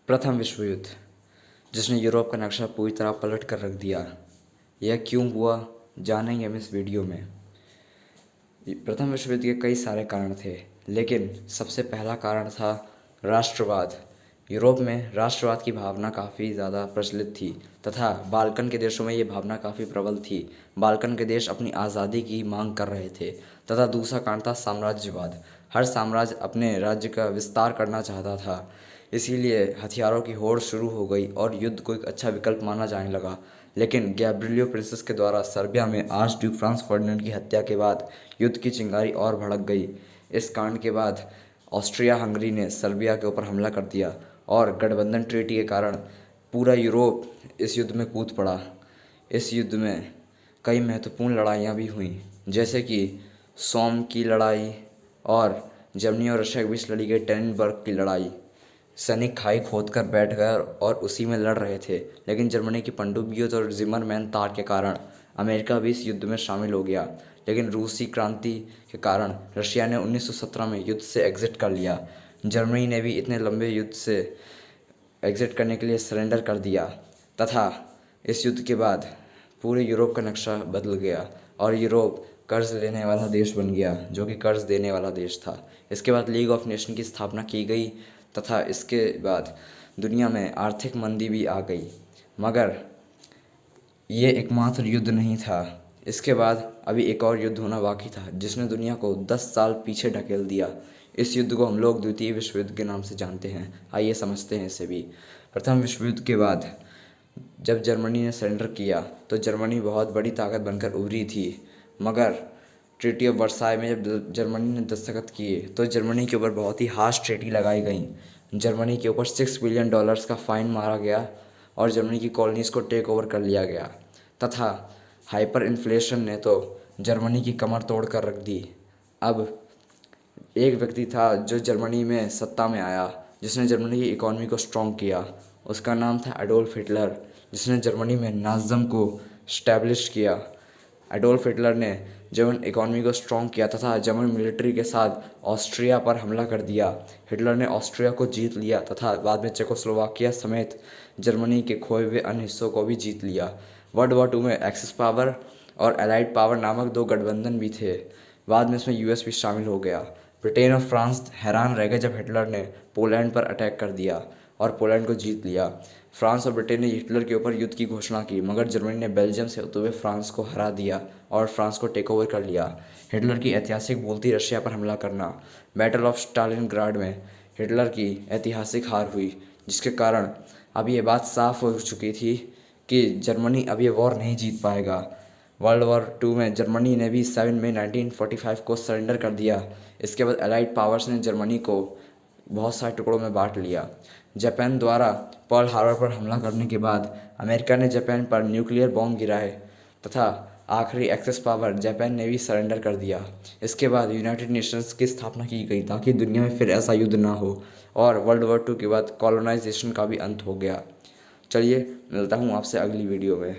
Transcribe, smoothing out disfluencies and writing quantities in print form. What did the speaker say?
प्रथम विश्व युद्ध, जिसने यूरोप का नक्शा पूरी तरह पलट कर रख दिया। यह क्यों हुआ, जानेंगे हम इस वीडियो में। प्रथम विश्व युद्ध के कई सारे कारण थे, लेकिन सबसे पहला कारण था राष्ट्रवाद। यूरोप में राष्ट्रवाद की भावना काफ़ी ज़्यादा प्रचलित थी तथा बाल्कन के देशों में ये भावना काफ़ी प्रबल थी। बाल्कन के देश अपनी आज़ादी की मांग कर रहे थे। तथा दूसरा कारण था साम्राज्यवाद। हर साम्राज्य अपने राज्य का विस्तार करना चाहता था, इसीलिए हथियारों की होड़ शुरू हो गई और युद्ध को एक अच्छा विकल्प माना जाने लगा। लेकिन गैब्रिलियो प्रिंसेस के द्वारा सर्बिया में आर्च ड्यूक फ्रांस फर्डिनेंड की हत्या के बाद युद्ध की चिंगारी और भड़क गई। इस कांड के बाद ऑस्ट्रिया हंगरी ने सर्बिया के ऊपर हमला कर दिया और गठबंधन ट्रीटी के कारण पूरा यूरोप इस युद्ध में कूद पड़ा। इस युद्ध में कई महत्वपूर्ण लड़ाइयाँ भी हुईं, जैसे कि सोम की लड़ाई और जर्मनी और रशिया के बीच लड़ी गई टेनिनबर्ग की लड़ाई। सैनिक खाई खोद कर बैठ गए और उसी में लड़ रहे थे, लेकिन जर्मनी की पनडुब्बियों और जिमरमैन तार के कारण अमेरिका भी इस युद्ध में शामिल हो गया। लेकिन रूसी क्रांति के कारण रशिया ने 1917 में युद्ध से एग्जिट कर लिया। जर्मनी ने भी इतने लंबे युद्ध से एग्जिट करने के लिए सरेंडर कर दिया तथा इस युद्ध के बाद पूरे यूरोप का नक्शा बदल गया और यूरोप कर्ज लेने वाला देश बन गया, जो कि कर्ज देने वाला देश था। इसके बाद लीग ऑफ नेशन की स्थापना की गई तथा इसके बाद दुनिया में आर्थिक मंदी भी आ गई। मगर ये एकमात्र युद्ध नहीं था। इसके बाद अभी एक और युद्ध होना बाकी था, जिसने दुनिया को 10 साल पीछे ढकेल दिया। इस युद्ध को हम लोग द्वितीय विश्व युद्ध के नाम से जानते हैं। आइए समझते हैं इसे भी। प्रथम विश्व युद्ध के बाद जब जर्मनी ने सरेंडर किया तो जर्मनी बहुत बड़ी ताकत बनकर उभरी थी। मगर ट्रीटी ऑफ वर्साई में जब जर्मनी ने दस्तखत किए तो जर्मनी के ऊपर बहुत ही हार्श ट्रीटी लगाई गई। जर्मनी के ऊपर $6 बिलियन का फ़ाइन मारा गया और जर्मनी की कॉलोनीज़ को टेक ओवर कर लिया गया तथा हाइपर इन्फ्लेशन ने तो जर्मनी की कमर तोड़ कर रख दी। अब एक व्यक्ति था जो जर्मनी में सत्ता में आया, जिसने जर्मनी की इकॉनमी को स्ट्रॉन्ग किया। उसका नाम था एडोल्फ हिटलर, जिसने जर्मनी में नाज़िज़्म को स्टैब्लिश किया। एडोल्फ हिटलर ने जर्मन इकॉनमी को स्ट्रॉन्ग किया तथा जर्मन मिलिट्री के साथ ऑस्ट्रिया पर हमला कर दिया। हिटलर ने ऑस्ट्रिया को जीत लिया तथा बाद में चेकोस्लोवाकिया समेत जर्मनी के खोए हुए अन्य हिस्सों को भी जीत लिया। वर्ल्ड वॉर 2 में एक्सिस पावर और एलाइड पावर नामक 2 गठबंधन भी थे। बाद में इसमें यूएस भी शामिल हो गया। ब्रिटेन और फ्रांस हैरान रह गए जब हिटलर ने पोलैंड पर अटैक कर दिया और पोलैंड को जीत लिया। फ्रांस और ब्रिटेन ने हिटलर के ऊपर युद्ध की घोषणा की, मगर जर्मनी ने बेल्जियम से होते हुए फ्रांस को हरा दिया और फ्रांस को टेक ओवर कर लिया। हिटलर की ऐतिहासिक बोलती रशिया पर हमला करना। बैटल ऑफ स्टालिनग्राड में हिटलर की ऐतिहासिक हार हुई, जिसके कारण अब ये बात साफ हो चुकी थी कि जर्मनी अब ये वॉर नहीं जीत पाएगा। वर्ल्ड वॉर 2 में जर्मनी ने भी 7 मई 1945 को सरेंडर कर दिया। इसके बाद एलाइड पावर्स ने जर्मनी को बहुत सारे टुकड़ों में बांट लिया। जापान द्वारा पर्ल हार्बर पर हमला करने के बाद अमेरिका ने जापान पर न्यूक्लियर बॉम्ब गिराए तथा आखिरी एक्सेस पावर जापान ने भी सरेंडर कर दिया। इसके बाद यूनाइटेड नेशंस की स्थापना की गई ताकि दुनिया में फिर ऐसा युद्ध ना हो और वर्ल्ड वॉर 2 के बाद कॉलोनाइजेशन का भी अंत हो गया। चलिए मिलता हूँ आपसे अगली वीडियो में।